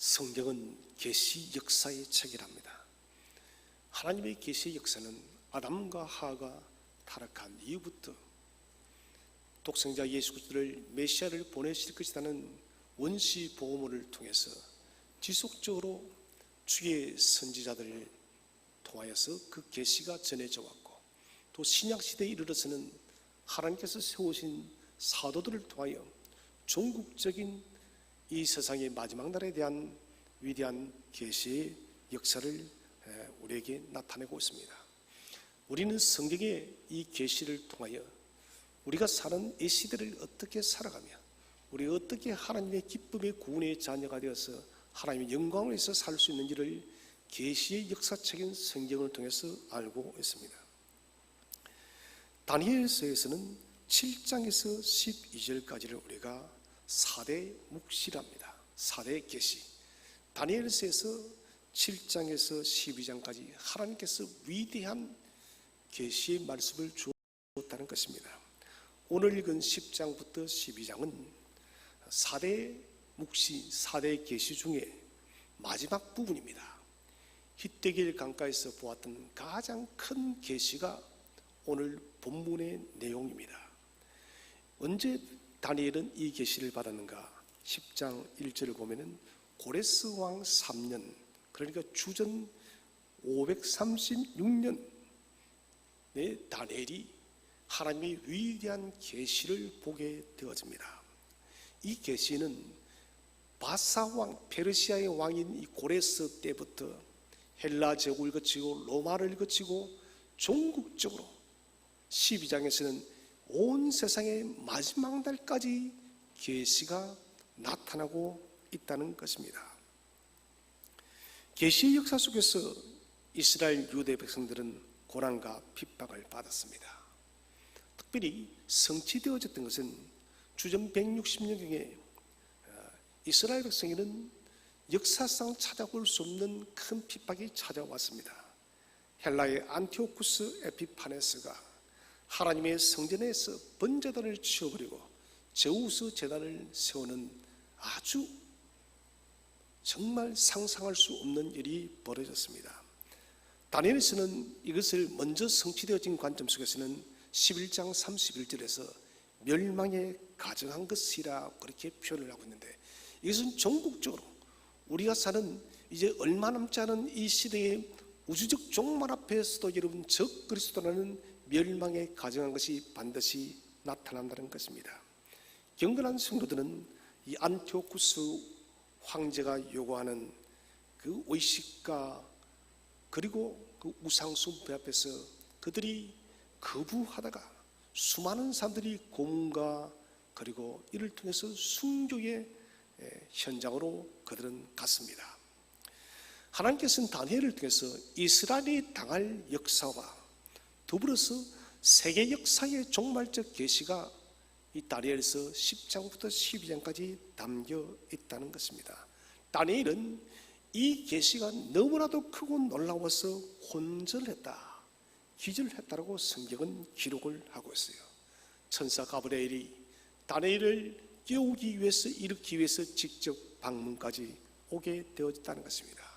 성경은 계시 역사의 책이랍니다. 하나님의 계시의 역사는 아담과 하와가 타락한 이후부터 독생자 예수 그리스도를 메시아를 보내실 것이라는 원시 보험을 통해서 지속적으로 주의 선지자들을 통하여서 그 계시가 전해져 왔고, 또 신약시대에 이르러서는 하나님께서 세우신 사도들을 통하여 종국적인 이 세상의 마지막 날에 대한 위대한 계시의 역사를 우리에게 나타내고 있습니다. 우리는 성경의 이 계시를 통하여 우리가 사는 이 시대를 어떻게 살아가며 우리가 어떻게 하나님의 기쁨의 구원의 자녀가 되어서 하나님의 영광을 위해서 살 수 있는지를 계시의 역사책인 성경을 통해서 알고 있습니다. 다니엘서에서는 7장에서 12절까지를 우리가 4대 묵시랍니다. 4대 계시. 다니엘서에서 7장에서 12장까지 하나님께서 위대한 계시의 말씀을 주었다는 것입니다. 오늘 읽은 10장부터 12장은 4대 묵시, 4대 계시 중에 마지막 부분입니다. 히데길 강가에서 보았던 가장 큰 계시가 오늘 본문의 내용입니다. 언제 다니엘은 이 계시를 받았는가? 10장 1절을 보면은 고레스 왕 3년, 그러니까 주전 536년에 다니엘이 하나님의 위대한 계시를 보게 되어집니다. 이 계시는 바사 왕, 페르시아의 왕인 이 고레스 때부터 헬라 제국을 거치고 로마를 거치고 종국적으로 12장에서는 온 세상의 마지막 날까지 계시가 나타나고 있다는 것입니다. 계시의 역사 속에서 이스라엘 유대 백성들은 고난과 핍박을 받았습니다. 특별히 성취되어졌던 것은 주전 160년경에 이스라엘 백성에는 역사상 찾아볼 수 없는 큰 핍박이 찾아왔습니다. 헬라의 안티오쿠스 에피파네스가 하나님의 성전에서 번제단을 치워버리고 제우스 제단을 세우는 아주 정말 상상할 수 없는 일이 벌어졌습니다. 다니엘서는 이것을 먼저 성취되어진 관점 속에서는 11장 31절에서 멸망에 가정한 것이라 그렇게 표현을 하고 있는데, 이것은 전국적으로 우리가 사는 이제 얼마 남지 않은 이 시대의 우주적 종말 앞에서도 여러분 적 그리스도라는 멸망에 가정한 것이 반드시 나타난다는 것입니다. 경건한 성도들은 이 안티오쿠스 황제가 요구하는 그 의식과 그리고 그 우상숭배 앞에서 그들이 거부하다가 수많은 사람들이 고문과 그리고 이를 통해서 순교의 현장으로 그들은 갔습니다. 하나님께서는 다니엘을 통해서 이스라엘이 당할 역사와 더불어서 세계 역사의 종말적 계시가 이 다니엘서 10장부터 12장까지 담겨 있다는 것입니다. 다니엘은 이 계시가 너무나도 크고 놀라워서 혼절했다, 기절했다라고 성경은 기록을 하고 있어요. 천사 가브리엘이 다니엘을 깨우기 위해서, 일으키기 위해서 직접 방문까지 오게 되었다는 것입니다.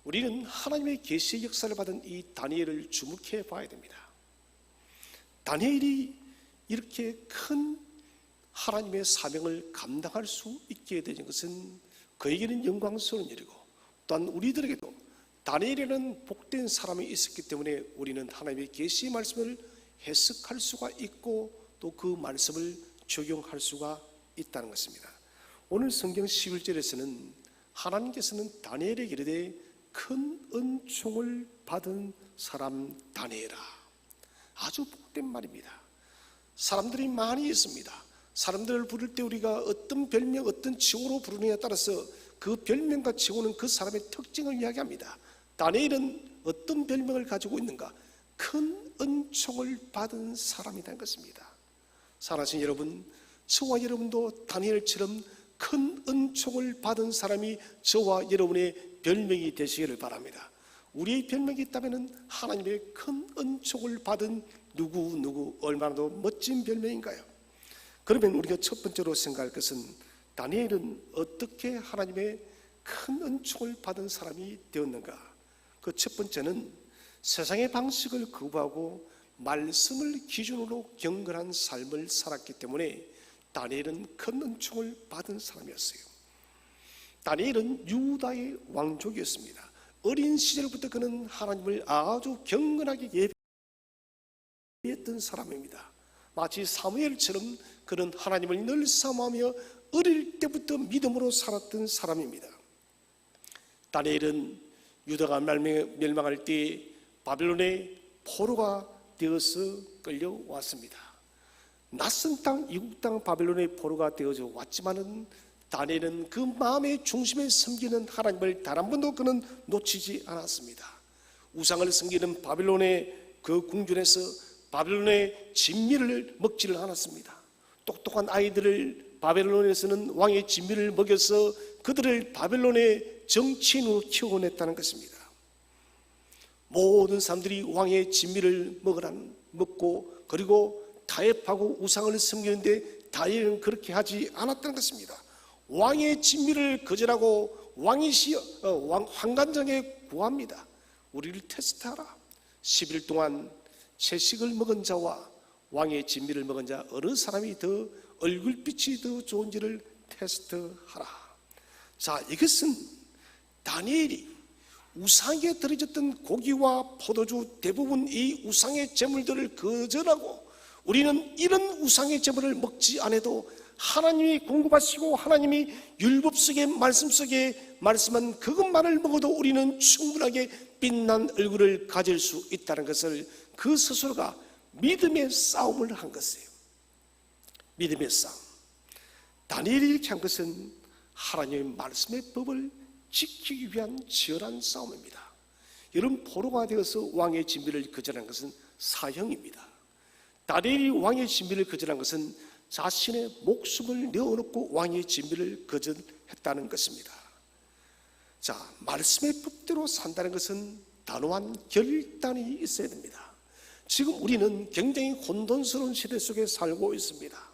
우리는 하나님의 계시의 역사를 받은 이 다니엘을 주목해 봐야 됩니다. 다니엘이 이렇게 큰 하나님의 사명을 감당할 수 있게 된 것은 그에게는 영광스러운 일이고, 또한 우리들에게도 다니엘에는 복된 사람이 있었기 때문에 우리는 하나님의 계시의 말씀을 해석할 수가 있고 또 그 말씀을 적용할 수가 있다는 것입니다. 오늘 성경 11절에서는 하나님께서는 다니엘에게 이르되 큰 은총을 받은 사람 다니엘아. 아주 복된 말입니다. 사람들이 많이 있습니다. 사람들을 부를 때 우리가 어떤 별명, 어떤 칭호로 부르느냐에 따라서 그 별명과 칭호는 그 사람의 특징을 이야기합니다. 다니엘은 어떤 별명을 가지고 있는가? 큰 은총을 받은 사람이라는 것입니다. 사랑하신 여러분, 저와 여러분도 다니엘처럼 큰 은총을 받은 사람이 저와 여러분의 별명이 되시기를 바랍니다. 우리의 별명이 있다면 하나님의 큰 은총을 받은 누구 얼마나 더 멋진 별명인가요? 그러면 우리가 첫 번째로 생각할 것은 다니엘은 어떻게 하나님의 큰 은총을 받은 사람이 되었는가? 그 첫 번째는 세상의 방식을 거부하고 말씀을 기준으로 경건한 삶을 살았기 때문에 다니엘은 큰 은총을 받은 사람이었어요. 다니엘은 유다의 왕족이었습니다. 어린 시절부터 그는 하나님을 아주 경건하게 예배했던 사람입니다. 마치 사무엘처럼 그는 하나님을 늘 사모하며 어릴 때부터 믿음으로 살았던 사람입니다. 다니엘은 유다가 멸망할 때 바벨론의 포로가 되어서 끌려왔습니다. 낯선 땅, 이국 땅 바벨론의 포로가 되어져 왔지만은 다니엘은 그 마음의 중심에 섬기는 하나님을 단 한 번도 그는 놓치지 않았습니다. 우상을 섬기는 바벨론의 그 궁전에서 바벨론의 진미를 먹지를 않았습니다. 똑똑한 아이들을 바벨론에서는 왕의 진미를 먹여서 그들을 바벨론의 정치인으로 키워냈다는 것입니다. 모든 사람들이 왕의 진미를 먹고 그리고 타협하고 우상을 섬기는데 다니엘은 그렇게 하지 않았다는 것입니다. 왕의 진미를 거절하고 환관장에 구합니다. 우리를 테스트하라. 10일 동안 채식을 먹은 자와 왕의 진미를 먹은 자 어느 사람이 더 얼굴빛이 더 좋은지를 테스트하라. 자, 이것은 다니엘이 우상에 드려졌던 고기와 포도주 대부분 이 우상의 제물들을 거절하고 우리는 이런 우상의 제물을 먹지 않아도 하나님이 공급하시고 하나님이 율법 속에 말씀 속에 말씀한 그것만을 먹어도 우리는 충분하게 빛난 얼굴을 가질 수 있다는 것을 그 스스로가 믿음의 싸움을 한 것이에요. 믿음의 싸움. 다니엘이 이렇게 한 것은 하나님의 말씀의 법을 지키기 위한 치열한 싸움입니다. 여러분, 포로가 되어서 왕의 진미를 거절한 것은 사형입니다. 다니엘이 왕의 진미를 거절한 것은 자신의 목숨을 내어놓고 왕의 진미를 거절했다는 것입니다. 자, 말씀의 법대로 산다는 것은 단호한 결단이 있어야 됩니다. 지금 우리는 굉장히 혼돈스러운 시대 속에 살고 있습니다.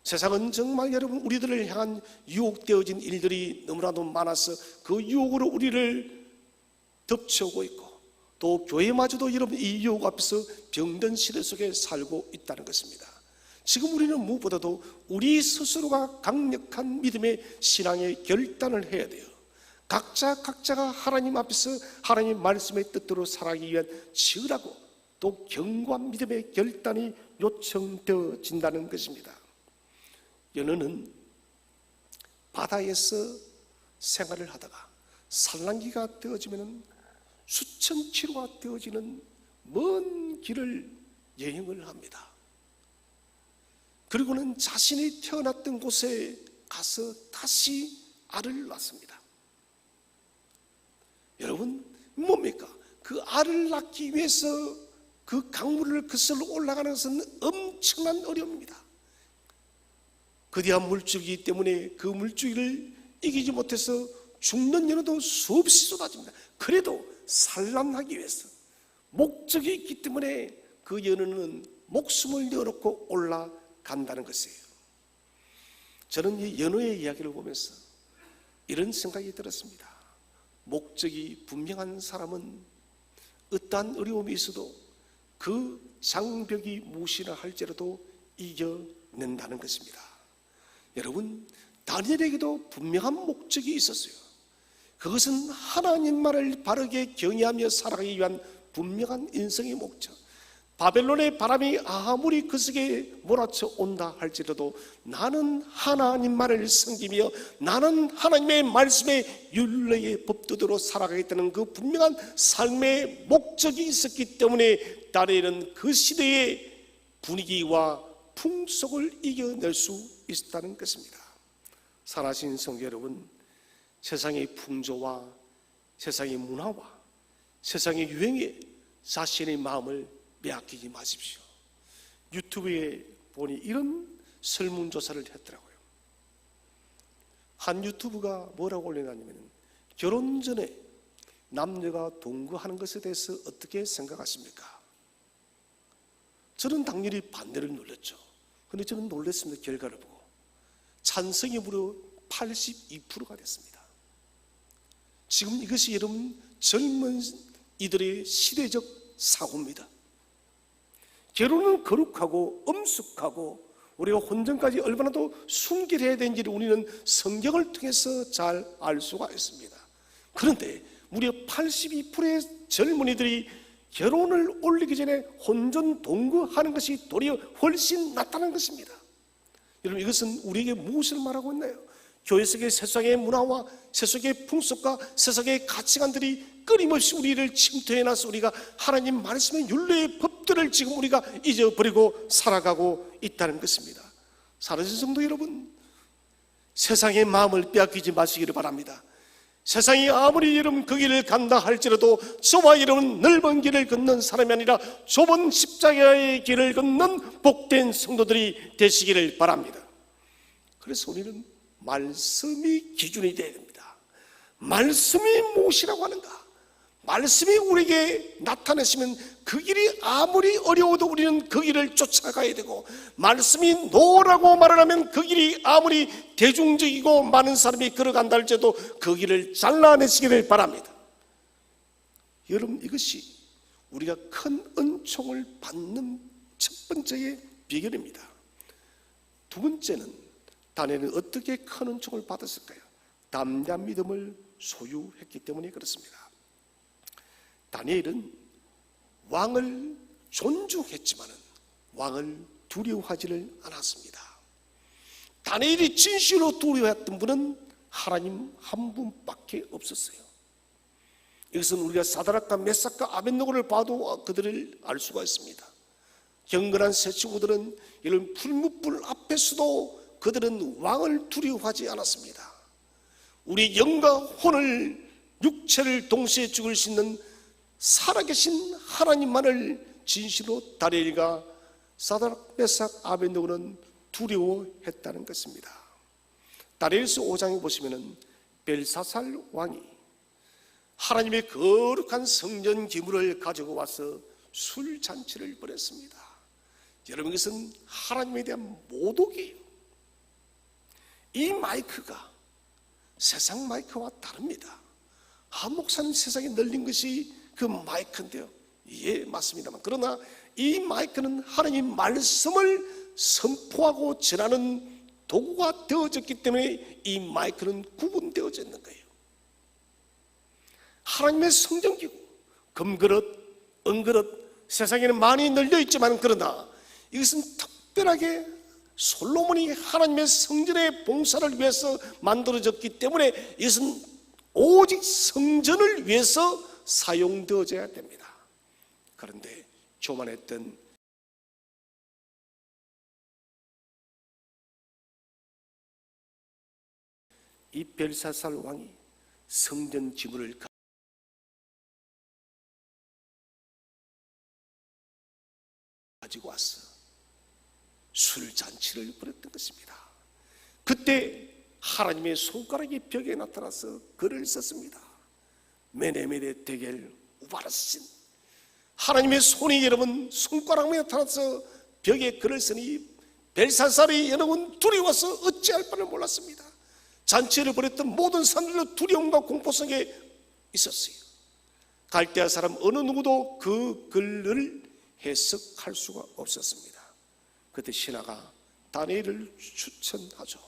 세상은 정말 여러분 우리들을 향한 유혹되어진 일들이 너무나도 많아서 그 유혹으로 우리를 덮쳐오고 있고 또 교회마저도 여러분 이 유혹 앞에서 병든 시대 속에 살고 있다는 것입니다. 지금 우리는 무엇보다도 우리 스스로가 강력한 믿음의 신앙의 결단을 해야 돼요. 각자가 하나님 앞에서 하나님 말씀의 뜻대로 살아가기 위한 치열하고 또 견고한 믿음의 결단이 요청되어진다는 것입니다. 연어는 바다에서 생활을 하다가 산란기가 되어지면 수천 킬로가 되어지는 먼 길을 여행을 합니다. 그리고는 자신이 태어났던 곳에 가서 다시 알을 낳습니다. 여러분, 뭡니까? 그 알을 낳기 위해서 그 강물을 거슬러 올라가는 것은 엄청난 어려움입니다. 거대한 물줄기 때문에 그 물줄기를 이기지 못해서 죽는 연어도 수없이 쏟아집니다. 그래도 산란하기 위해서 목적이 있기 때문에 그 연어는 목숨을 내어놓고 올라간다는 것이에요. 저는 이 연어의 이야기를 보면서 이런 생각이 들었습니다. 목적이 분명한 사람은 어떠한 어려움이 있어도 그 장벽이 무엇이라 할지라도 이겨낸다는 것입니다. 여러분, 다니엘에게도 분명한 목적이 있었어요. 그것은 하나님만을 바르게 경외하며 살아가기 위한 분명한 인생의 목적. 바벨론의 바람이 아무리 그 속에 몰아쳐 온다 할지라도 나는 하나님만을 섬기며 나는 하나님의 말씀의 율례의 법도대로 살아가겠다는 그 분명한 삶의 목적이 있었기 때문에 다니엘은 그 시대의 분위기와 풍속을 이겨낼 수 있었다는 것입니다. 사랑하신 성도 여러분, 세상의 풍조와 세상의 문화와 세상의 유행에 자신의 마음을 빼앗기지 마십시오. 유튜브에 보니 이런 설문조사를 했더라고요. 한 유튜브가 뭐라고 올려놨냐면 결혼 전에 남녀가 동거하는 것에 대해서 어떻게 생각하십니까? 저는 당연히 반대를 눌렀죠. 그런데 저는 놀랐습니다. 결과를 보고 찬성이 무려 82%가 됐습니다. 지금 이것이 여러분 젊은 이들의 시대적 사고입니다. 결혼은 거룩하고 엄숙하고 우리가 혼전까지 얼마나 더 순결해야 되는지를 우리는 성경을 통해서 잘 알 수가 있습니다. 그런데 무려 82%의 젊은이들이 결혼을 올리기 전에 혼전 동거하는 것이 도리어 훨씬 낫다는 것입니다. 여러분, 이것은 우리에게 무엇을 말하고 있나요? 교회 속의 세상의 문화와 세상의 풍습과 세상의 가치관들이 끊임없이 우리를 침투해놔서 우리가 하나님 말씀의 율례의 법들을 지금 우리가 잊어버리고 살아가고 있다는 것입니다. 사랑하는 성도 여러분, 세상의 마음을 빼앗기지 마시기를 바랍니다. 세상이 아무리 여러분 그 길을 간다 할지라도 저와 여러분 넓은 길을 걷는 사람이 아니라 좁은 십자가의 길을 걷는 복된 성도들이 되시기를 바랍니다. 그래서 우리는 말씀이 기준이 되어야 됩니다. 말씀이 무엇이라고 하는가? 말씀이 우리에게 나타내시면 그 길이 아무리 어려워도 우리는 그 길을 쫓아가야 되고, 말씀이 노라고 말을 하면 그 길이 아무리 대중적이고 많은 사람이 걸어간다 할지라도 그 길을 잘라내시기를 바랍니다. 여러분, 이것이 우리가 큰 은총을 받는 첫 번째의 비결입니다. 두 번째는 다니엘은 어떻게 큰 은총을 받았을까요? 담대한 믿음을 소유했기 때문에 그렇습니다. 다니엘은 왕을 존중했지만 왕을 두려워하지를 않았습니다. 다니엘이 진실로 두려워했던 분은 하나님 한 분밖에 없었어요. 이것은 우리가 사드락과 메삭과 아벳느고를 봐도 그들을 알 수가 있습니다. 경건한 새 친구들은 이런 풀무불 앞에서도 그들은 왕을 두려워하지 않았습니다. 우리 영과 혼을, 육체를 동시에 죽일 수 있는 살아계신 하나님만을 진실로 다니엘과 사드락, 메삭, 아벳느고는 두려워했다는 것입니다. 다니엘서 5장에 보시면은 벨사살 왕이 하나님의 거룩한 성전 기물을 가지고 와서 술 잔치를 벌였습니다. 여러분, 이것은 하나님에 대한 모독이에요. 이 마이크가 세상 마이크와 다릅니다. 한 목사님 세상에 널린 것이 그 마이크인데요. 예, 맞습니다만, 그러나 이 마이크는 하나님 말씀을 선포하고 전하는 도구가 되어졌기 때문에 이 마이크는 구분되어져 있는 거예요. 하나님의 성전기구, 금그릇, 은그릇, 세상에는 많이 널려 있지만 그러나 이것은 특별하게 솔로몬이 하나님의 성전의 봉사를 위해서 만들어졌기 때문에 이것은 오직 성전을 위해서 사용되어져야 됩니다. 그런데 교만했던 이 벨사살 왕이 성전 기물을 가지고 와서 술잔치를 벌였던 것입니다. 그때 하나님의 손가락이 벽에 나타나서 글을 썼습니다. 메네메네 데겔 우바르신, 하나님의 손이 여러분 손가락에 나타나서 벽에 글을 쓰니 벨사살이 여러분 두려워서 어찌할 바를 몰랐습니다. 잔치를 벌였던 모든 사람들도 두려움과 공포 속에 있었어요. 갈대아 사람 어느 누구도 그 글을 해석할 수가 없었습니다. 그때 신하가 다니엘을 추천하죠.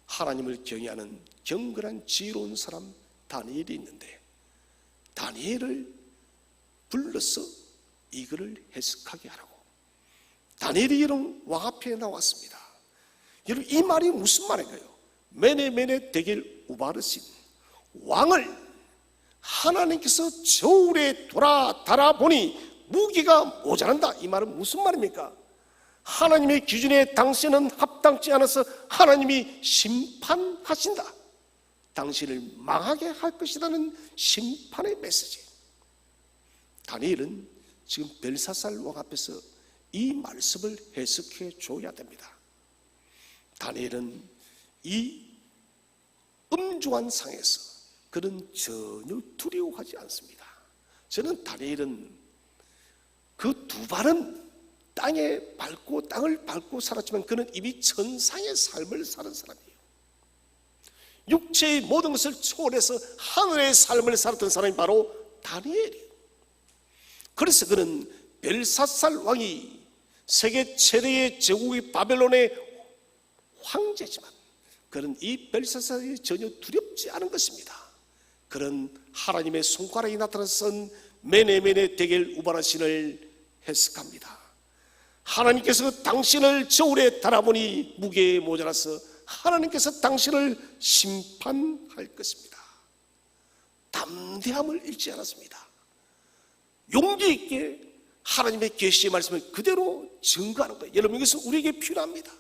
하나님을 경외하는 경건한 지혜로운 사람 다니엘이 있는데 다니엘을 불러서 이 글을 해석하게 하라고. 다니엘이 이런 왕 앞에 나왔습니다. 여러분, 이 말이 무슨 말인가요? 메네메네 데겔 우바르신, 왕을 하나님께서 저울에 달아보니 무기가 모자란다. 이 말은 무슨 말입니까? 하나님의 기준에 당신은 합당치 않아서 하나님이 심판하신다. 당신을 망하게 할 것이라는 심판의 메시지. 다니엘은 지금 벨사살 왕 앞에서 이 말씀을 해석해 줘야 됩니다. 다니엘은 이 음주한 상에서 그는 전혀 두려워하지 않습니다. 저는 다니엘은 그 두 발은 땅을 밟고 살았지만 그는 이미 천상의 삶을 사는 사람이에요. 육체의 모든 것을 초월해서 하늘의 삶을 살았던 사람이 바로 다니엘이에요. 그래서 그는 벨사살 왕이 세계 최대의 제국의 바벨론의 황제지만 그는 이 벨사살이 전혀 두렵지 않은 것입니다. 그는 하나님의 손가락이 나타나선 메네메네 데겔 우바라신을 해석합니다. 하나님께서 당신을 저울에 달아보니 무게에 모자라서 하나님께서 당신을 심판할 것입니다. 담대함을 잃지 않았습니다. 용기 있게 하나님의 계시의 말씀을 그대로 증거하는 거예요. 여러분, 이것은 우리에게 필요합니다.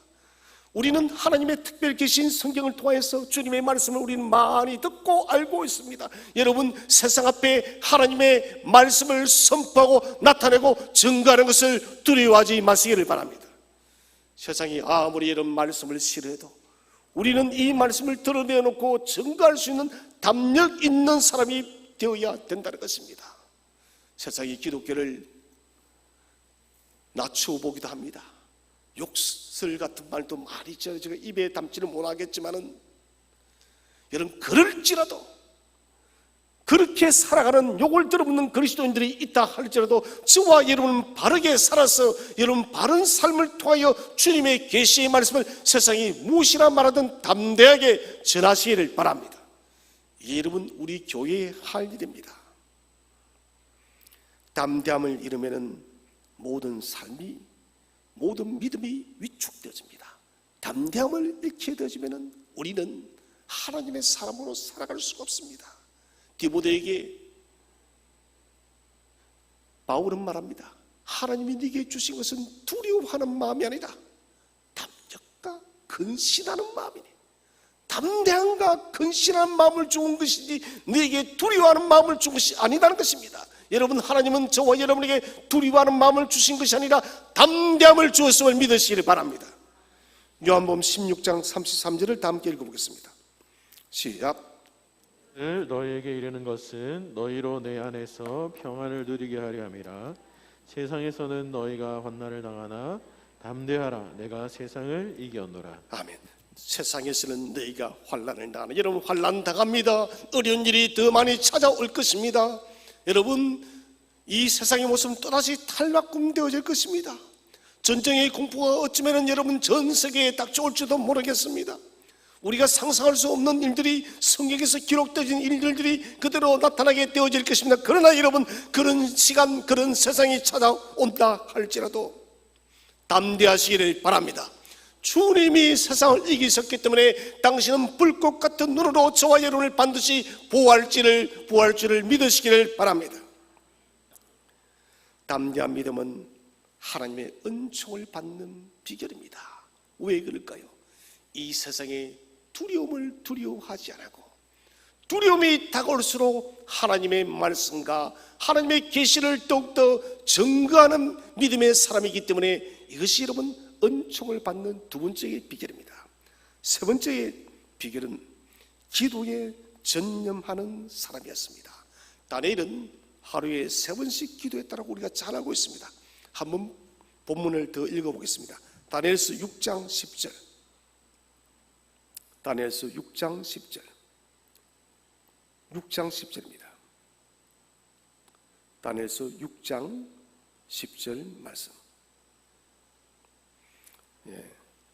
우리는 하나님의 특별 계신 성경을 통해서 주님의 말씀을 우리는 많이 듣고 알고 있습니다. 여러분, 세상 앞에 하나님의 말씀을 선포하고 나타내고 증거하는 것을 두려워하지 마시기를 바랍니다. 세상이 아무리 이런 말씀을 싫어해도 우리는 이 말씀을 드러내놓고 증거할 수 있는 담력 있는 사람이 되어야 된다는 것입니다. 세상이 기독교를 낮추어 보기도 합니다. 욕설 같은 말도 많이 제가 입에 담지는 못하겠지만은 여러분, 그럴지라도 그렇게 살아가는 욕을 들어붙는 그리스도인들이 있다 할지라도 저와 여러분은 바르게 살아서 여러분 바른 삶을 통하여 주님의 계시의 말씀을 세상이 무엇이나 말하든 담대하게 전하시기를 바랍니다. 이게 여러분 우리 교회의 할 일입니다. 담대함을 잃으면은 모든 삶이 모든 믿음이 위축되어집니다. 담대함을 잃게 되어지면은 우리는 하나님의 사람으로 살아갈 수가 없습니다. 디모데에게 바울은 말합니다. 하나님이 네게 주신 것은 두려워하는 마음이 아니라 담력과 근신하는 마음이니, 담대함과 근신하는 마음을 주는 것이지 네게 두려워하는 마음을 준 것이 아니라는 것입니다. 여러분, 하나님은 저와 여러분에게 두려워하는 마음을 주신 것이 아니라 담대함을 주었음을 믿으시기를 바랍니다. 요한복음 16장 33절을 다 함께 읽어보겠습니다. 시작. 너희에게 이르는 것은 너희로 내 안에서 평안을 누리게 하려 함이라. 세상에서는 너희가 환난을 당하나 담대하라, 내가 세상을 이겼노라. 아멘. 세상에서는 너희가 환난을 당하나, 여러분 환난 당합니다. 어려운 일이 더 많이 찾아올 것입니다. 여러분, 이 세상의 모습은 또다시 탈바꿈되어질 것입니다. 전쟁의 공포가 어쩌면 여러분 전 세계에 닥쳐올지도 모르겠습니다. 우리가 상상할 수 없는 일들이 성경에서 기록되어진 일들이 그대로 나타나게 되어질 것입니다. 그러나 여러분, 그런 시간, 그런 세상이 찾아온다 할지라도 담대하시기를 바랍니다. 주님이 세상을 이기셨기 때문에 당신은 불꽃 같은 눈으로 저와 여러분을 반드시 보호할 줄을 믿으시기를 바랍니다. 담대한 믿음은 하나님의 은총을 받는 비결입니다. 왜 그럴까요? 이 세상에 두려움을 두려워하지 않고 두려움이 다가올수록 하나님의 말씀과 하나님의 계시를 더욱더 증거하는 믿음의 사람이기 때문에 이것이 여러분 은총을 받는 두 번째의 비결입니다. 세 번째의 비결은 기도에 전념하는 사람이었습니다. 다니엘은 하루에 3번씩 기도했다고 우리가 잘 알고 있습니다. 한번 본문을 더 읽어보겠습니다. 다니엘서 6장 10절. 다니엘서 6장 10절. 6장 10절입니다. 다니엘서 6장 10절 말씀.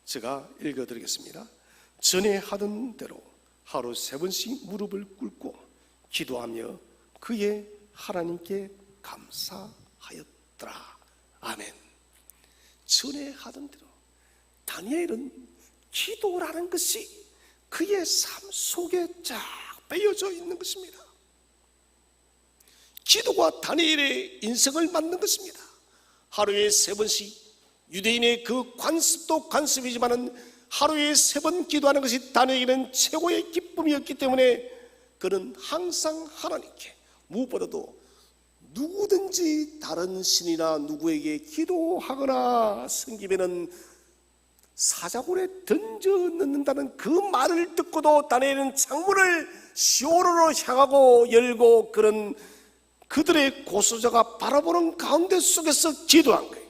제가 읽어드리겠습니다. 전에 하던 대로 하루 3번씩 무릎을 꿇고 기도하며 그의 하나님께 감사하였더라. 아멘. 전에 하던 대로 다니엘은 기도라는 것이 그의 삶 속에 쫙 빼어져 있는 것입니다. 기도가 다니엘의 인생을 만든 것입니다. 하루에 3번씩 유대인의 그 관습도 관습이지만은 하루에 3번 기도하는 것이 다니엘에게는 최고의 기쁨이었기 때문에 그는 항상 하나님께 무엇보다도 누구든지 다른 신이나 누구에게 기도하거나 섬기면은 사자굴에 던져 넣는다는 그 말을 듣고도 다니엘은 창문을 시오르로 향하고 열고 그런 그들의 고소자가 바라보는 가운데 속에서 기도한 거예요.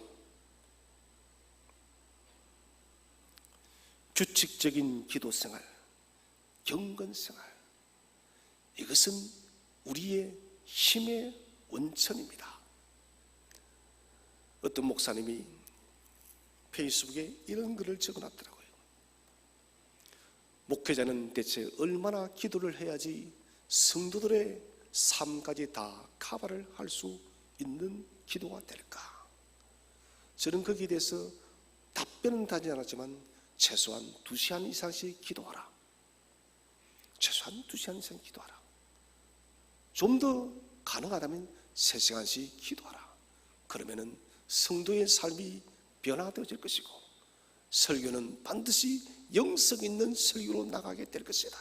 규칙적인 기도 생활, 경건생활, 이것은 우리의 힘의 원천입니다. 어떤 목사님이 페이스북에 이런 글을 적어놨더라고요. 목회자는 대체 얼마나 기도를 해야지 성도들의 삶까지 다 커버를 할 수 있는 기도가 될까? 저는 거기에 대해서 답변은 하지 않았지만 최소한 2시간 이상씩 기도하라. 최소한 2시간 이상 기도하라. 좀 더 가능하다면 3시간씩 기도하라. 그러면은 성도의 삶이 변화되어질 것이고 설교는 반드시 영성 있는 설교로 나가게 될 것이다.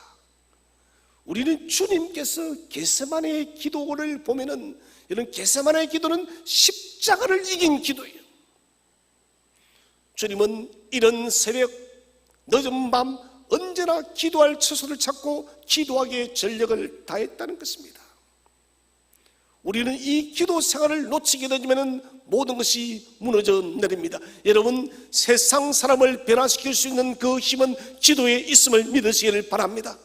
우리는 주님께서 겟세마네의 기도를 보면은 이런 겟세마네의 기도는 십자가를 이긴 기도예요. 주님은 이런 새벽 늦은 밤 언제나 기도할 처소를 찾고 기도하기에 전력을 다했다는 것입니다. 우리는 이 기도 생활을 놓치게 되면 모든 것이 무너져 내립니다. 여러분, 세상 사람을 변화시킬 수 있는 그 힘은 기도에 있음을 믿으시기를 바랍니다.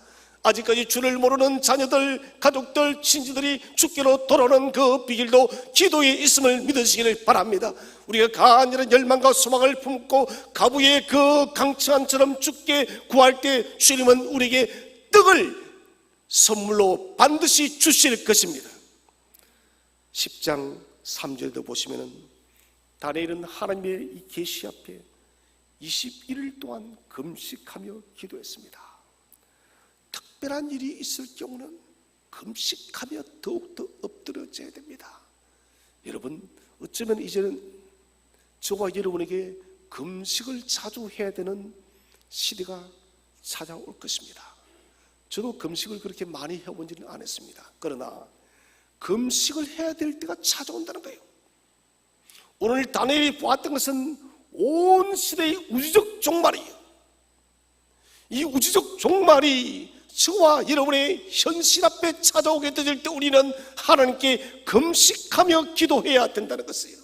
아직까지 주를 모르는 자녀들, 가족들, 친지들이 주께로 돌아오는 그 비결도 기도에 있음을 믿으시기를 바랍니다. 우리가 간절한 열망과 소망을 품고 가부의 그 강청한처럼 주께 구할 때 주님은 우리에게 떡을 선물로 반드시 주실 것입니다. 10장 3절에도 보시면은 다니엘은 하나님의 이 계시 앞에 21일 동안 금식하며 기도했습니다. 특별한 일이 있을 경우는 금식하며 더욱더 엎드려져야 됩니다. 여러분, 어쩌면 이제는 저와 여러분에게 금식을 자주 해야 되는 시대가 찾아올 것입니다. 저도 금식을 그렇게 많이 해본지는 않았습니다. 그러나 금식을 해야 될 때가 찾아온다는 거예요. 오늘 다니엘이 보았던 것은 온 시대의 우주적 종말이에요. 이 우주적 종말이 저와 여러분의 현실 앞에 찾아오게 될 때 우리는 하나님께 금식하며 기도해야 된다는 것이에요.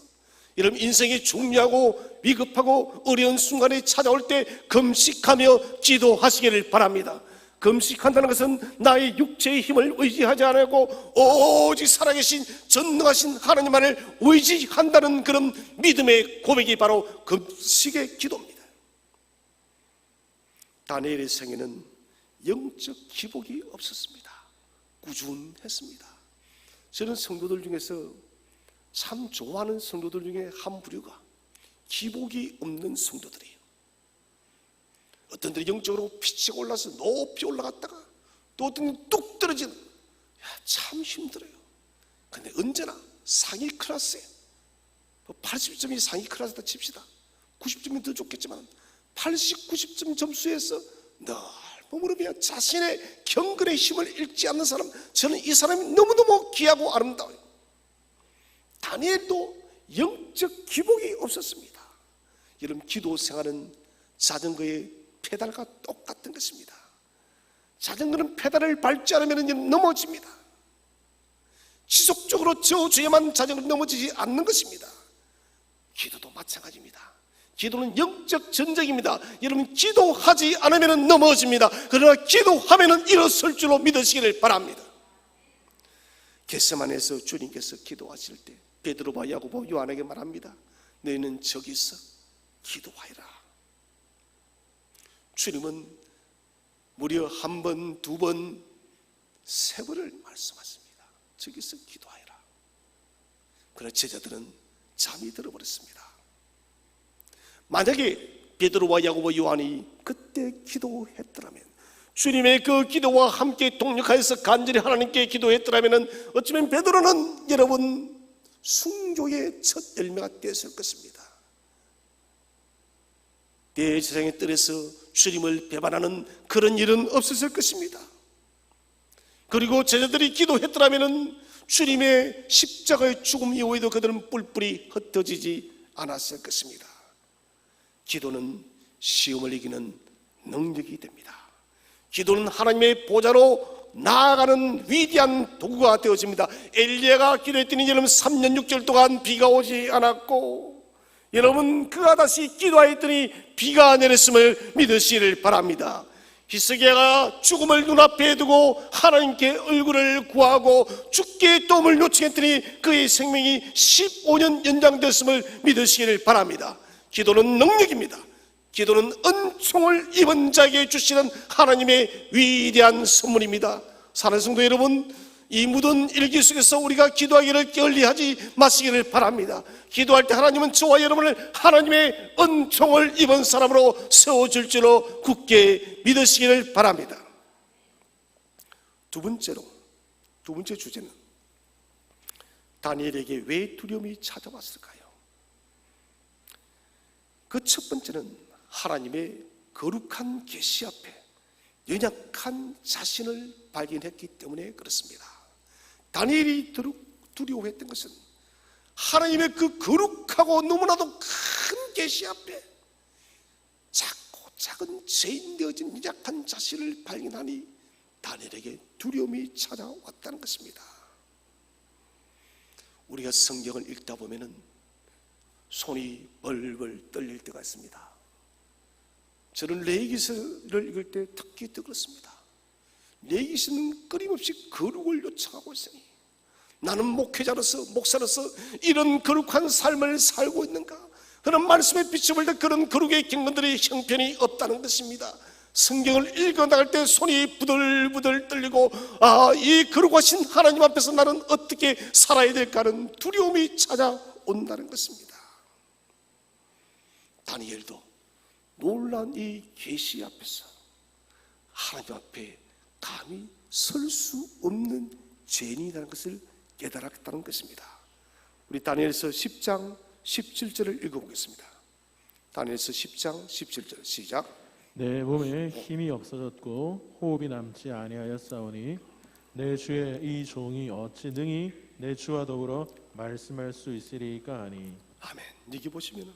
여러분, 인생이 중요하고 위급하고 어려운 순간이 찾아올 때 금식하며 기도하시기를 바랍니다. 금식한다는 것은 나의 육체의 힘을 의지하지 않고 오직 살아계신 전능하신 하나님만을 의지한다는 그런 믿음의 고백이 바로 금식의 기도입니다. 다니엘의 생애는 영적 기복이 없었습니다. 꾸준했습니다. 저는 성도들 중에서 참 좋아하는 성도들 중에 한 부류가 기복이 없는 성도들이에요. 어떤 들이 영적으로 빛이 올라서 높이 올라갔다가 또 어떤 들이 뚝 떨어지는, 참 힘들어요. 근데 언제나 상위 클래스에 80점이 상위 클래스다 칩시다. 90점이 더 좋겠지만 80, 90점 점수에서 늘 머무르며 자신의 경건의 힘을 잃지 않는 사람, 저는 이 사람이 너무너무 귀하고 아름다워요. 다니엘도 영적 기복이 없었습니다. 여러분, 기도 생활은 자전거의 페달과 똑같은 것입니다. 자전거는 페달을 밟지 않으면 넘어집니다. 지속적으로 저어줘야만 자전거는 넘어지지 않는 것입니다. 기도도 마찬가지입니다. 기도는 영적 전쟁입니다. 여러분, 기도하지 않으면 넘어집니다. 그러나 기도하면 일어설 줄로 믿으시기를 바랍니다. 겟세마네에서 주님께서 기도하실 때 베드로와 야고보, 요한에게 말합니다. 너희는 저기서 기도하라. 주님은 무려 한 번, 두 번, 세 번을 말씀하십니다. 저기서 기도하라. 그러나 제자들은 잠이 들어버렸습니다. 만약에 베드로와 야고보, 요한이 그때 기도했더라면, 주님의 그 기도와 함께 동력하여서 간절히 하나님께 기도했더라면 어쩌면 베드로는 여러분 순교의 첫 열매가 되었을 것입니다. 대제사장의 뜰에서 주님을 배반하는 그런 일은 없었을 것입니다. 그리고 제자들이 기도했더라면 주님의 십자가의 죽음 이후에도 그들은 뿔뿔이 흩어지지 않았을 것입니다. 기도는 시험을 이기는 능력이 됩니다. 기도는 하나님의 보좌로 나아가는 위대한 도구가 되어집니다. 엘리야가 기도했더니 여러분 3년 6개월 동안 비가 오지 않았고, 여러분 그가 다시 기도하였더니 비가 내렸음을 믿으시기를 바랍니다. 히스기야가 죽음을 눈앞에 두고 하나님께 얼굴을 구하고 죽게 도움을 요청했더니 그의 생명이 15년 연장됐음을 믿으시기를 바랍니다. 기도는 능력입니다. 기도는 은총을 입은 자에게 주시는 하나님의 위대한 선물입니다. 사랑하는 성도 여러분, 이 묻은 일기 속에서 우리가 기도하기를 게을리하지 마시기를 바랍니다. 기도할 때 하나님은 저와 여러분을 하나님의 은총을 입은 사람으로 세워줄 줄로 굳게 믿으시기를 바랍니다. 두 번째 주제는 다니엘에게 왜 두려움이 찾아왔을까요? 그 첫 번째는 하나님의 거룩한 계시 앞에 연약한 자신을 발견했기 때문에 그렇습니다. 다니엘이 두려워했던 것은 하나님의 그 거룩하고 너무나도 큰 계시 앞에 작고 작은 죄인 되어진 연약한 자신을 발견하니 다니엘에게 두려움이 찾아왔다는 것입니다. 우리가 성경을 읽다 보면은 손이 벌벌 떨릴 때가 있습니다. 저는 레위기서를 읽을 때 특히 그렇습니다. 레위기서는 끊임없이 거룩을 요청하고 있으니 나는 목회자로서 목사로서 이런 거룩한 삶을 살고 있는가? 그런 말씀에 비춰볼 때 그런 거룩의 경건들의 형편이 없다는 것입니다. 성경을 읽어나갈 때 손이 부들부들 떨리고 이 거룩하신 하나님 앞에서 나는 어떻게 살아야 될까는 두려움이 찾아온다는 것입니다. 다니엘도 놀란 이 계시 앞에서 하나님 앞에 감히 설 수 없는 죄인이라는 것을 깨달았다는 것입니다. 우리 다니엘서 10장 17절을 읽어보겠습니다. 다니엘서 10장 17절 시작. 내 몸에 힘이 없어졌고 호흡이 남지 아니하였사오니 내 주의 이 종이 어찌 능히 내 주와 더불어 말씀할 수 있으리까 하니. 아멘. 여기 보시면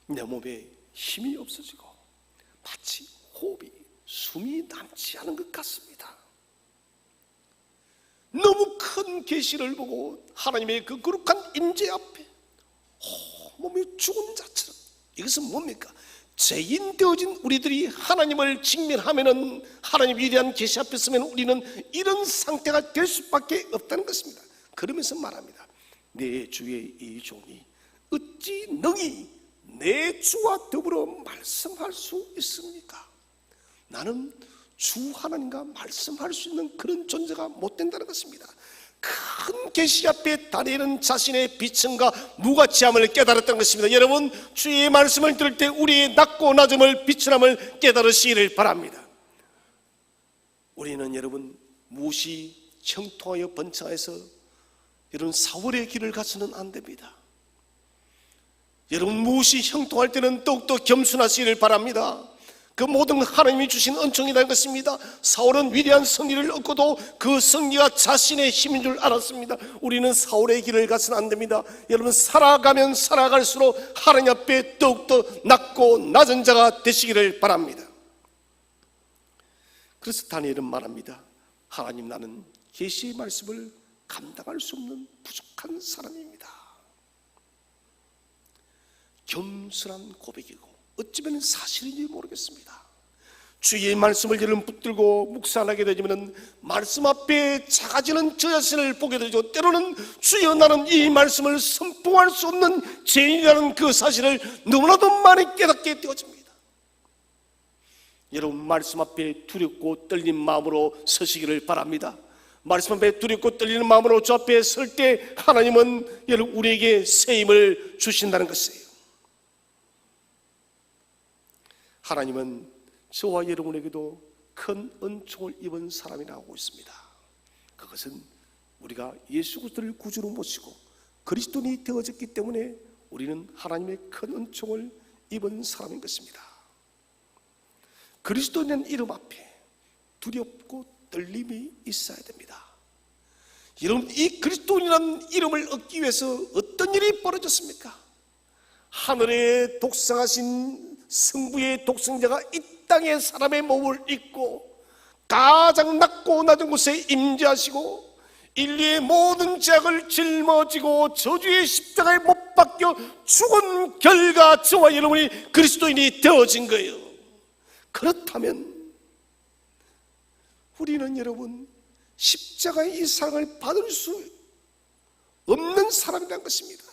내 몸에 힘이 없어지고 마치 호흡이 숨이 남지 않은 것 같습니다. 너무 큰 계시를 보고 하나님의 그 거룩한 임재 앞에 몸이 죽은 자처럼, 이것은 뭡니까? 죄인 되어진 우리들이 하나님을 직면하면은 하나님 위대한 계시 앞에 서면 우리는 이런 상태가 될 수밖에 없다는 것입니다. 그러면서 말합니다. 내 주의 이 종이 어찌 능히 내 주와 더불어 말씀할 수 있습니까? 나는 주 하나님과 말씀할 수 있는 그런 존재가 못 된다는 것입니다. 큰 계시 앞에 다니엘은 자신의 비천과 무가치함을 깨달았던 것입니다. 여러분, 주의 말씀을 들을 때 우리의 낮고 낮음을 비천함을 깨달으시기를 바랍니다. 우리는 여러분 무엇이 형통하여 번창해서 여러분 사월의 길을 가서는 안 됩니다. 여러분 무엇이 형통할 때는 더욱더 겸손하시기를 바랍니다. 그 모든 하나님이 주신 은총이라는 것입니다. 사울은 위대한 승리를 얻고도 그 승리가 자신의 힘인 줄 알았습니다. 우리는 사울의 길을 가서는 안 됩니다. 여러분 살아가면 살아갈수록 하나님 앞에 더욱더 낮고 낮은 자가 되시기를 바랍니다. 그래서 다니엘은 말합니다. 하나님, 나는 계시의 말씀을 감당할 수 없는 부족한 사람입니다. 겸손한 고백이고 어쩌면 사실인지 모르겠습니다. 주의 말씀을 여러분 붙들고 묵상하게 되면 말씀 앞에 작아지는 저 자신을 보게 되죠. 때로는 주여 나는 이 말씀을 선포할 수 없는 죄인이라는 그 사실을 너무나도 많이 깨닫게 되어집니다. 여러분 말씀 앞에 두렵고 떨린 마음으로 서시기를 바랍니다. 말씀 앞에 두렵고 떨리는 마음으로 주 앞에 설 때 하나님은 여러분 우리에게 새 힘을 주신다는 것이에요. 하나님은 저와 여러분에게도 큰 은총을 입은 사람이라고 있습니다. 그것은 우리가 예수 그리스도를 구주로 모시고 그리스도인이 되어졌기 때문에 우리는 하나님의 큰 은총을 입은 사람인 것입니다. 그리스도인의 이름 앞에 두렵고 떨림이 있어야 됩니다. 여러분 이 그리스도인이라는 이름을 얻기 위해서 어떤 일이 벌어졌습니까? 하늘에 독생하신 성부의 독생자가 이 땅에 사람의 몸을 입고 가장 낮고 낮은 곳에 임재하시고 인류의 모든 죄악을 짊어지고 저주의 십자가에 못 박혀 죽은 결과 저와 여러분이 그리스도인이 되어진 거예요. 그렇다면 우리는 여러분 십자가의 이 사랑을 받을 수 없는 사람이라는 것입니다.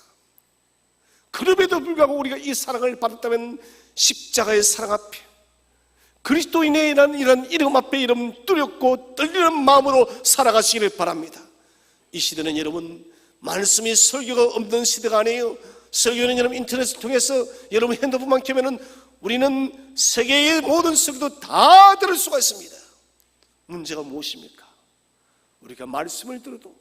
그럼에도 불구하고 우리가 이 사랑을 받았다면 십자가의 사랑 앞에, 그리스도인의 이런 이름 앞에 이름 두렵고 떨리는 마음으로 살아가시기를 바랍니다. 이 시대는 여러분 말씀이 설교가 없는 시대가 아니에요. 설교는 여러분 인터넷을 통해서 여러분 핸드폰만 켜면은 우리는 세계의 모든 설교도 다 들을 수가 있습니다. 문제가 무엇입니까? 우리가 말씀을 들어도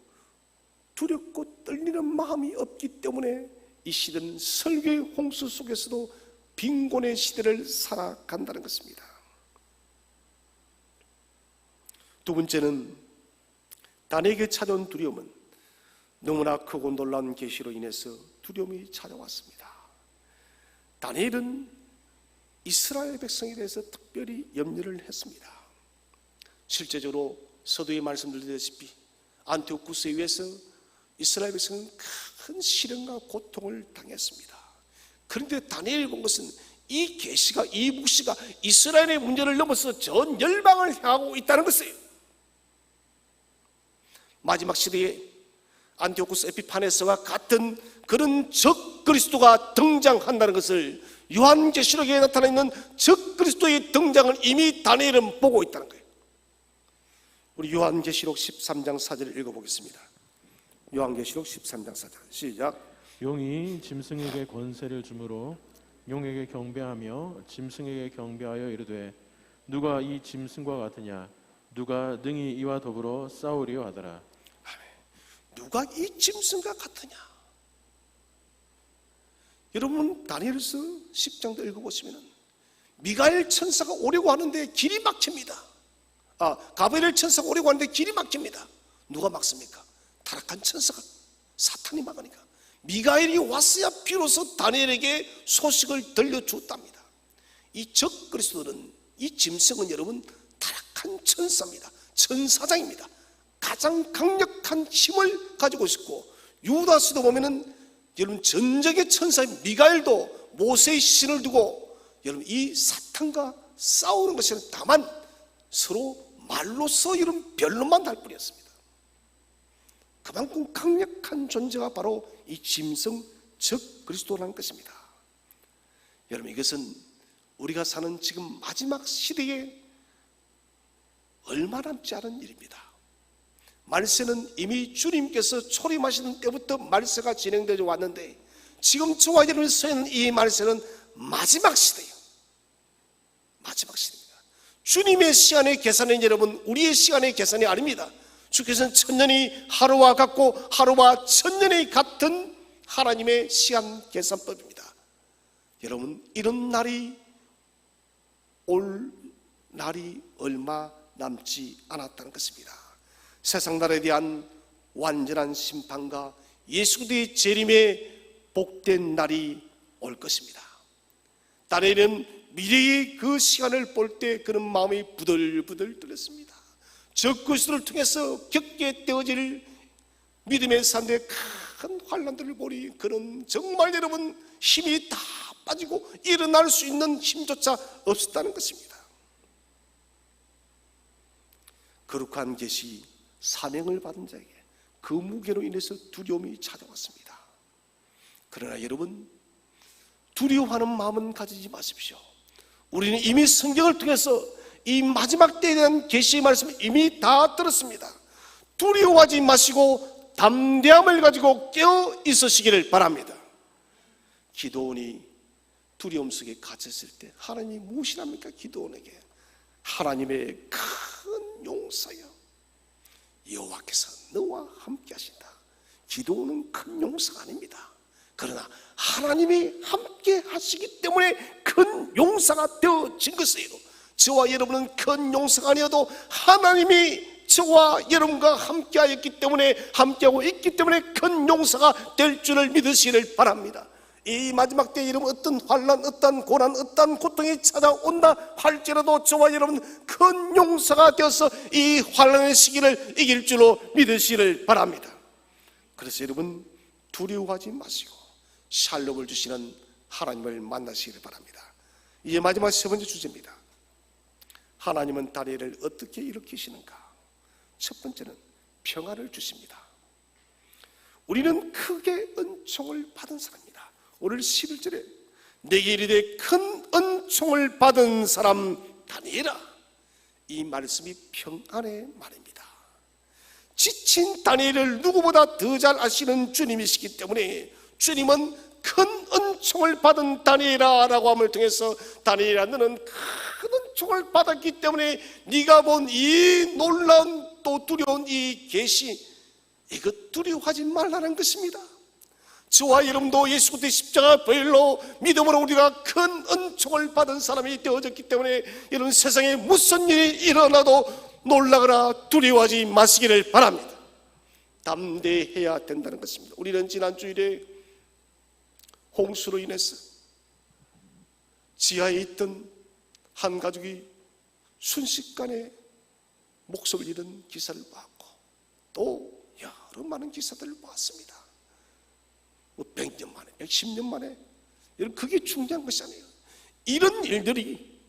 두렵고 떨리는 마음이 없기 때문에 이 시대는 설교의 홍수 속에서도 빈곤의 시대를 살아간다는 것입니다. 두 번째는 다니엘에게 찾아온 두려움은 너무나 크고 놀라운 계시로 인해서 두려움이 찾아왔습니다. 다니엘은 이스라엘 백성에 대해서 특별히 염려를 했습니다. 실제적으로 서두에 말씀드렸다시피 안티오쿠스에 의해서 이스라엘 백성은 큰 시련과 고통을 당했습니다. 그런데 다니엘이 본 것은 이 계시가, 이 묵시가 이스라엘의 문제를 넘어서 전 열방을 향하고 있다는 것이에요. 마지막 시대에 안티오쿠스 에피파네스와 같은 그런 적 그리스도가 등장한다는 것을, 요한계시록에 나타나 있는 적 그리스도의 등장을 이미 다니엘은 보고 있다는 거예요. 우리 요한계시록 13장 4절을 읽어보겠습니다. 요한계시록 13장 4절 시작. 용이 짐승에게 권세를 주므로 용에게 경배하며 짐승에게 경배하여 이르되 누가 이 짐승과 같으냐, 누가 능히 이와 더불어 싸우리요 하더라. 누가 이 짐승과 같으냐? 여러분 다니엘서 10장도 읽어보시면 미가엘 천사가 오려고 하는데 길이 막힙니다. 가브리엘 천사가 오려고 하는데 길이 막힙니다. 누가 막습니까? 타락한 천사가, 사탄이 막으니까 미가엘이 왔어야 비로소 다니엘에게 소식을 들려주었답니다. 이 적 그리스도는, 이 짐승은 여러분 타락한 천사입니다. 천사장입니다. 가장 강력한 힘을 가지고 있고, 유다서도 보면은 여러분 전적의 천사인 미가엘도 모세의 신을 두고 여러분 이 사탄과 싸우는 것은 다만 서로 말로써 이런 변론만 할 뿐이었습니다. 그만큼 강력한 존재가 바로 이 짐승 적 그리스도라는 것입니다. 여러분 이것은 우리가 사는 지금 마지막 시대에 얼마 남지 않은 일입니다. 말세는 이미 주님께서 초림하시는 때부터 말세가 진행되어 왔는데 지금 저와 여러분이 서 있는 이 말세는 마지막 시대예요. 마지막 시대입니다. 주님의 시간의 계산은 여러분 우리의 시간의 계산이 아닙니다. 주께서는 천년이 하루와 같고 하루와 천년이 같은 하나님의 시간 계산법입니다. 여러분 이런 날이 올 날이 얼마 남지 않았다는 것입니다. 세상 나라에 대한 완전한 심판과 예수 그리스도의 재림의 복된 날이 올 것입니다. 다니엘은 미래의 그 시간을 볼 때 그런 마음이 부들부들 떨렸습니다. 적 그리스도를 통해서 겪게 되어질 믿음의 삶의 큰 환난들을 보니 그는 정말 여러분 힘이 다 빠지고 일어날 수 있는 힘조차 없었다는 것입니다. 거룩한 계시, 사명을 받은 자에게 그 무게로 인해서 두려움이 찾아왔습니다. 그러나 여러분 두려워하는 마음은 가지지 마십시오. 우리는 이미 성경을 통해서 이 마지막 때에 대한 계시의 말씀을 이미 다 들었습니다. 두려워하지 마시고 담대함을 가지고 깨어 있으시기를 바랍니다. 기도원이 두려움 속에 갇혔을 때 하나님이 무엇이랍니까? 기도원에게 하나님의 큰 용사여 여호와께서 너와 함께 하신다. 기도원은 큰 용사가 아닙니다. 그러나 하나님이 함께 하시기 때문에 큰 용사가 되어진 것이에요. 저와 여러분은 큰 용사가 아니어도 하나님이 저와 여러분과 함께하였기 때문에, 함께하고 있기 때문에 큰 용사가 될 줄을 믿으시기를 바랍니다. 이 마지막 때에 여러분 어떤 환난, 어떤 고난, 어떤 고통이 찾아온다 할지라도 저와 여러분 큰 용사가 되어서 이 환난의 시기를 이길 줄로 믿으시기를 바랍니다. 그래서 여러분 두려워하지 마시고 샬롬을 주시는 하나님을 만나시기를 바랍니다. 이제 마지막 세 번째 주제입니다. 하나님은 다니엘을 어떻게 일으키시는가? 첫 번째는 평안을 주십니다. 우리는 크게 은총을 받은 사람입니다. 오늘 11절에 내게 이르되 큰 은총을 받은 사람 다니엘아, 이 말씀이 평안의 말입니다. 지친 다니엘을 누구보다 더 잘 아시는 주님이시기 때문에 주님은 큰 은총을 받은 다니엘아 라고 함을 통해서 다니엘아, 너는 큰 은총을 받았기 때문에 네가 본 이 놀라운 또 두려운 이 계시, 이거 두려워하지 말라는 것입니다. 저와 여러분도 예수 그리스도의 십자가 보혈로 믿음으로 우리가 큰 은총을 받은 사람이 되어졌기 때문에 이런 세상에 무슨 일이 일어나도 놀라거나 두려워하지 마시기를 바랍니다. 담대해야 된다는 것입니다. 우리는 지난 주일에 홍수로 인해서 지하에 있던 한 가족이 순식간에 목숨을 잃은 기사를 봤고, 또 여러 많은 기사들을 봤습니다. 100년 만에, 110년 만에. 여러분, 그게 중요한 것이 아니에요. 이런 일들이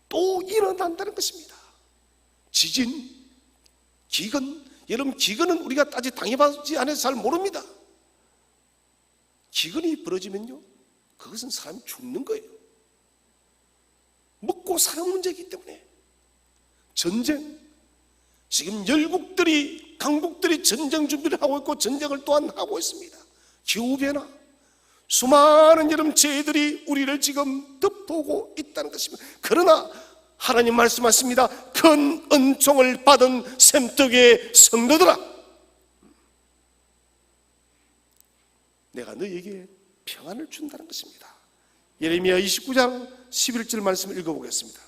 또 일어난다는 것입니다. 지진, 기근. 여러분, 기근은 우리가 아직 당해보지 않아서 잘 모릅니다. 기근이 벌어지면요, 그것은 사람이 죽는 거예요. 먹고 사는 문제이기 때문에. 전쟁, 지금 열국들이, 강국들이 전쟁 준비를 하고 있고 전쟁을 또한 하고 있습니다. 기후변화, 수많은 여러분 죄들이 우리를 지금 덮어오고 있다는 것입니다. 그러나 하나님 말씀하십니다. 큰 은총을 받은 샘떡의 성도들아, 내가 너에게 평안을 준다는 것입니다. 예레미야 29장 11절 말씀을 읽어보겠습니다.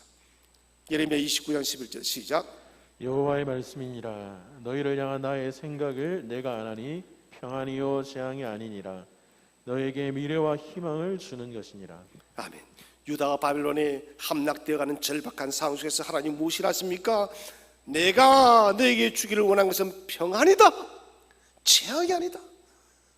예레미야 29장 11절 시작. 여호와의 말씀이니라. 너희를 향한 나의 생각을 내가 아나니 평안이요 재앙이 아니니라. 너에게 미래와 희망을 주는 것이니라. 아멘. 유다가 바벨론에 함락되어가는 절박한 상황 속에서 하나님 무엇이라 하십니까? 내가 너에게 주기를 원한 것은 평안이다, 재앙이 아니다.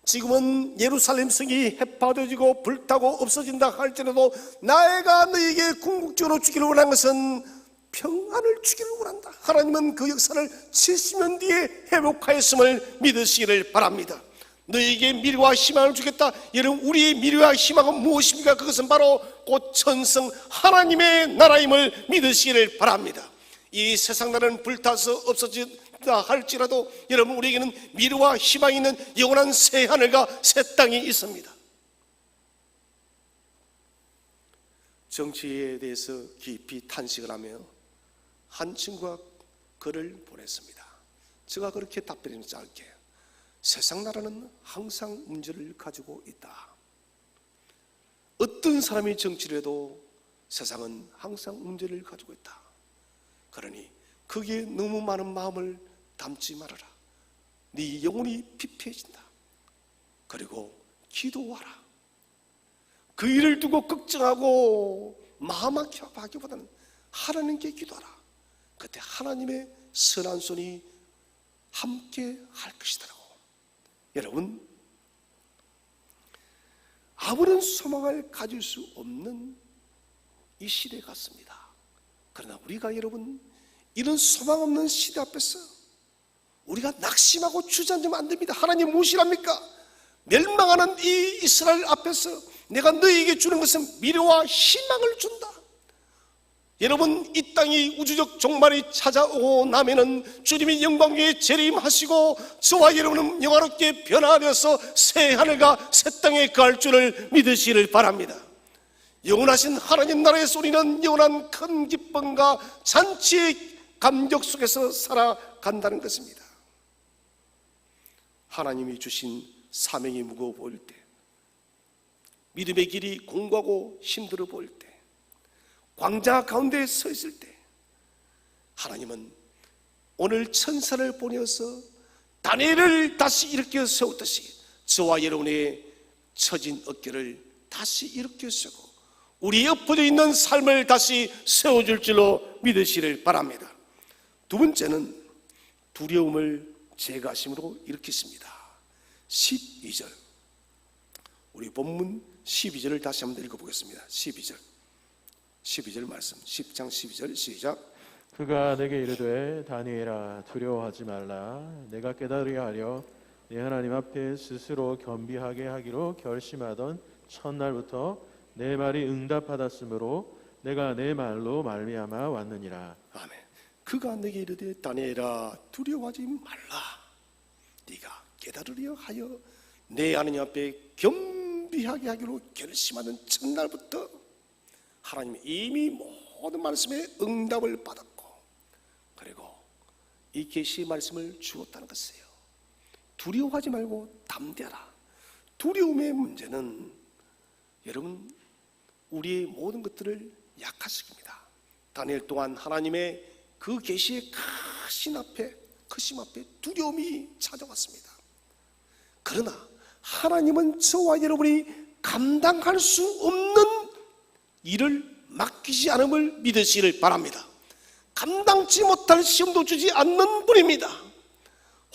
지금은 예루살렘 성이 해파되어지고 불타고 없어진다 할지라도 내가 너에게 궁극적으로 주기를 원한 것은 평안을 주기를 원한다. 하나님은 그 역사를 70년 뒤에 회복하였음을 믿으시기를 바랍니다. 너에게 미래와 희망을 주겠다. 여러분, 우리의 미래와 희망은 무엇입니까? 그것은 바로 곧 천성 하나님의 나라임을 믿으시기를 바랍니다. 이 세상 나라는 불타서 없어진다 할지라도 여러분, 우리에게는 미래와 희망이 있는 영원한 새 하늘과 새 땅이 있습니다. 정치에 대해서 깊이 탄식을 하며 한 친구가 글을 보냈습니다. 제가 그렇게 답변을 짧게, 세상 나라는 항상 문제를 가지고 있다. 어떤 사람이 정치를 해도 세상은 항상 문제를 가지고 있다. 그러니 거기에 너무 많은 마음을 담지 말아라. 네 영혼이 피폐해진다. 그리고 기도하라. 그 일을 두고 걱정하고 마음 아파하기보다는 하나님께 기도하라. 그때 하나님의 선한 손이 함께 할 것이더라고. 여러분, 아무런 소망을 가질 수 없는 이 시대 같습니다. 그러나 우리가 여러분, 이런 소망 없는 시대 앞에서 우리가 낙심하고 주저앉으면 안 됩니다. 하나님 무엇이랍니까? 멸망하는 이 이스라엘 앞에서 내가 너희에게 주는 것은 미래와 희망을 준다. 여러분, 이 땅이 우주적 종말이 찾아오고 나면은 주님이 영광 위에 재림하시고 저와 여러분은 영화롭게 변화되어서 새 하늘과 새 땅에 거할 줄을 믿으시기를 바랍니다. 영원하신 하나님 나라에서 우리는 영원한 큰 기쁨과 잔치의 감격 속에서 살아간다는 것입니다. 하나님이 주신 사명이 무거워 보일 때, 믿음의 길이 공고하고 힘들어 보일 때, 광자 가운데 서 있을 때 하나님은 오늘 천사를 보내어서 다니엘을 다시 일으켜 세웠듯이 저와 여러분의 처진 어깨를 다시 일으켜 세우고 우리 엎어져 있는 삶을 다시 세워줄 줄로 믿으시길 바랍니다. 두 번째는 두려움을 제거하심으로 일으키십니다. 12절, 우리 본문 12절을 다시 한번 읽어보겠습니다. 12절 12절 말씀, 10장 12절 시작. 그가 내게 이르되 다니엘아 두려워하지 말라. 내가 깨달으려 하려 내 하나님 앞에 스스로 겸비하게 하기로 결심하던 첫날부터 내 말이 응답받았으므로 내가 내 말로 말미암아 왔느니라. 아멘. 그가 내게 이르되 다니엘아 두려워하지 말라. 네가 깨달으려 하여 내 하나님 앞에 겸비하게 하기로 결심하는 첫날부터 하나님이 이미 모든 말씀에 응답을 받았고, 그리고 이 계시의 말씀을 주었다는 것이에요. 두려워하지 말고 담대하라. 두려움의 문제는 여러분 우리의 모든 것들을 약화시킵니다. 다니엘 또한 하나님의 그 계시의 크심 앞에 두려움이 찾아왔습니다. 그러나 하나님은 저와 여러분이 감당할 수 없는 일을 맡기지 않음을 믿으시기를 바랍니다. 감당치 못할 시험도 주지 않는 분입니다.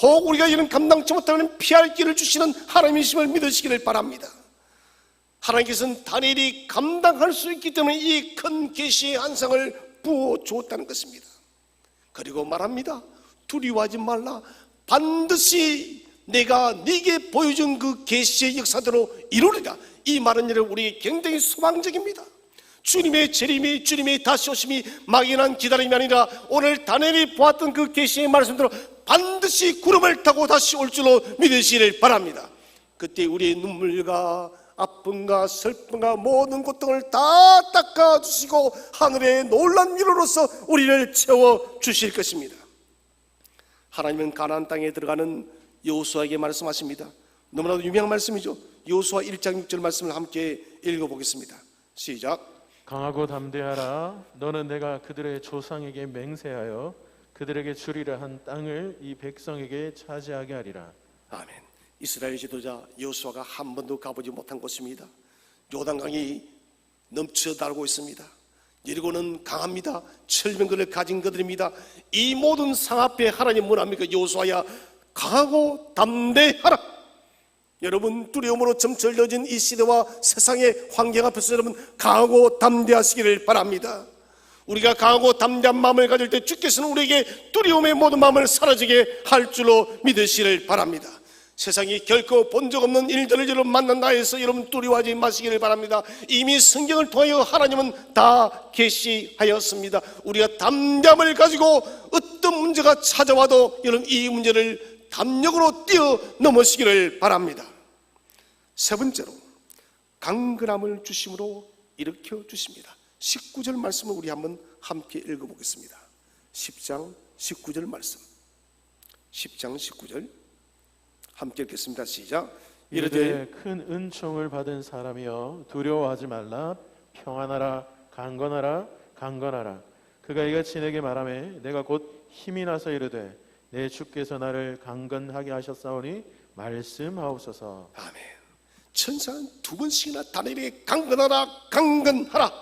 혹 우리가 이런 감당치 못하는 피할 길을 주시는 하나님이심을 믿으시기를 바랍니다. 하나님께서는 다니엘이 감당할 수 있기 때문에 이 큰 계시의 한상을 부어주었다는 것입니다. 그리고 말합니다. 두려워하지 말라. 반드시 내가 네게 보여준 그 계시의 역사대로 이루리라. 이 말은 여러분 우리 굉장히 소망적입니다. 주님의 재림이, 주님의 다시 오심이 막연한 기다림이 아니라 오늘 다니엘이 보았던 그 계시의 말씀대로 반드시 구름을 타고 다시 올 줄로 믿으시기를 바랍니다. 그때 우리의 눈물과 아픔과 슬픔과 모든 고통을 다 닦아주시고 하늘의 놀란 위로로서 우리를 채워주실 것입니다. 하나님은 가나안 땅에 들어가는 여호수아에게 말씀하십니다. 너무나도 유명한 말씀이죠. 여호수아 1장 6절 말씀을 함께 읽어보겠습니다. 시작. 강하고 담대하라. 너는 내가 그들의 조상에게 맹세하여 그들에게 주리라 한 땅을 이 백성에게 차지하게 하리라. 아멘. 이스라엘 지도자 여호수아가 한 번도 가보지 못한 곳입니다. 요단강이 넘쳐 나르고 있습니다. 여리고는 강합니다. 철병거를 가진 그들입니다. 이 모든 상 앞에 하나님 뭐랍니까? 여호수아야 강하고 담대하라. 여러분 두려움으로 점철려진 이 시대와 세상의 환경 앞에서 여러분 강하고 담대하시기를 바랍니다. 우리가 강하고 담대한 마음을 가질 때 주께서는 우리에게 두려움의 모든 마음을 사라지게 할 줄로 믿으시기를 바랍니다. 세상이 결코 본 적 없는 일들을 여러분 만난다 해서 여러분 두려워하지 마시기를 바랍니다. 이미 성경을 통하여 하나님은 다 계시하였습니다. 우리가 담대함을 가지고 어떤 문제가 찾아와도 여러분 이 문제를 담력으로 뛰어넘으시기를 바랍니다. 세 번째로 강건함을 주심으로 일으켜 주십니다. 19절 말씀을 우리 한번 함께 읽어보겠습니다. 10장 19절 말씀, 10장 19절 함께 읽겠습니다. 시작. 이르되 큰 은총을 받은 사람이여 두려워하지 말라. 평안하라. 강건하라. 강건하라. 그가 이같이 내게 말하매 내가 곧 힘이 나서 이르되 내 주께서 나를 강건하게 하셨사오니 말씀하옵소서. 아멘. 천사는 두 번씩이나 다니엘에게 강건하라 강건하라.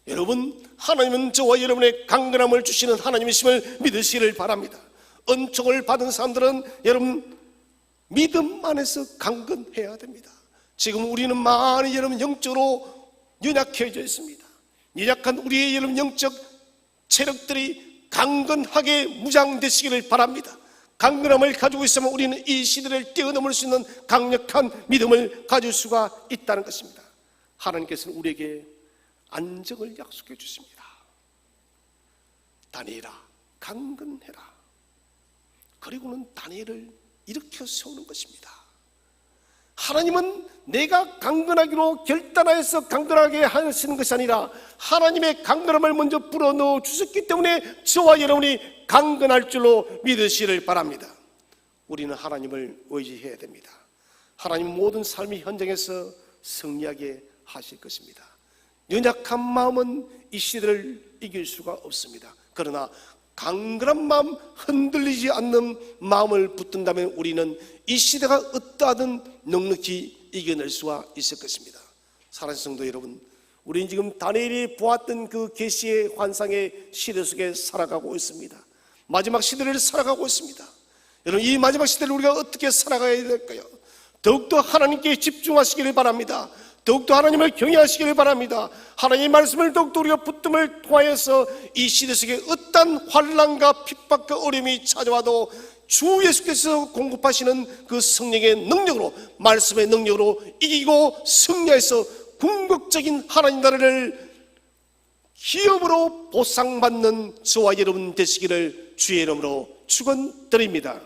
여러분 하나님은 저와 여러분의 강건함을 주시는 하나님이심을 믿으시기를 바랍니다. 은총을 받은 사람들은 여러분 믿음 안에서 강건해야 됩니다. 지금 우리는 많이 여러분 영적으로 연약해져 있습니다. 연약한 우리의 여러분 영적 체력들이 강건하게 무장되시기를 바랍니다. 강건함을 가지고 있으면 우리는 이 시대를 뛰어넘을 수 있는 강력한 믿음을 가질 수가 있다는 것입니다. 하나님께서는 우리에게 안정을 약속해 주십니다. 다니엘아 강건해라. 그리고는 다니엘을 일으켜 세우는 것입니다. 하나님은 내가 강건하기로 결단하여서 강건하게 하시는 것이 아니라 하나님의 강건함을 먼저 불어넣어 주셨기 때문에 저와 여러분이 강건할 줄로 믿으시기를 바랍니다. 우리는 하나님을 의지해야 됩니다. 하나님 모든 삶의 현장에서 승리하게 하실 것입니다. 연약한 마음은 이 시대를 이길 수가 없습니다. 그러나 강건한 마음, 흔들리지 않는 마음을 붙든다면 우리는 이 시대가 어떠하든 넉넉히 이겨낼 수가 있을 것입니다. 사랑하는 성도 여러분, 우리는 지금 다니엘이 보았던 그 계시의 환상의 시대 속에 살아가고 있습니다. 마지막 시대를 살아가고 있습니다. 여러분 이 마지막 시대를 우리가 어떻게 살아가야 될까요? 더욱더 하나님께 집중하시기를 바랍니다. 더욱더 하나님을 경외하시기를 바랍니다. 하나님의 말씀을 더욱더 우리가 붙듦을 통하여서 이 시대 속에 어떤 환난과 핍박과 어려움이 찾아와도 주 예수께서 공급하시는 그 성령의 능력으로, 말씀의 능력으로 이기고 승리해서 궁극적인 하나님 나라를 기업으로 보상받는 저와 여러분 되시기를 주의 이름으로 축원드립니다.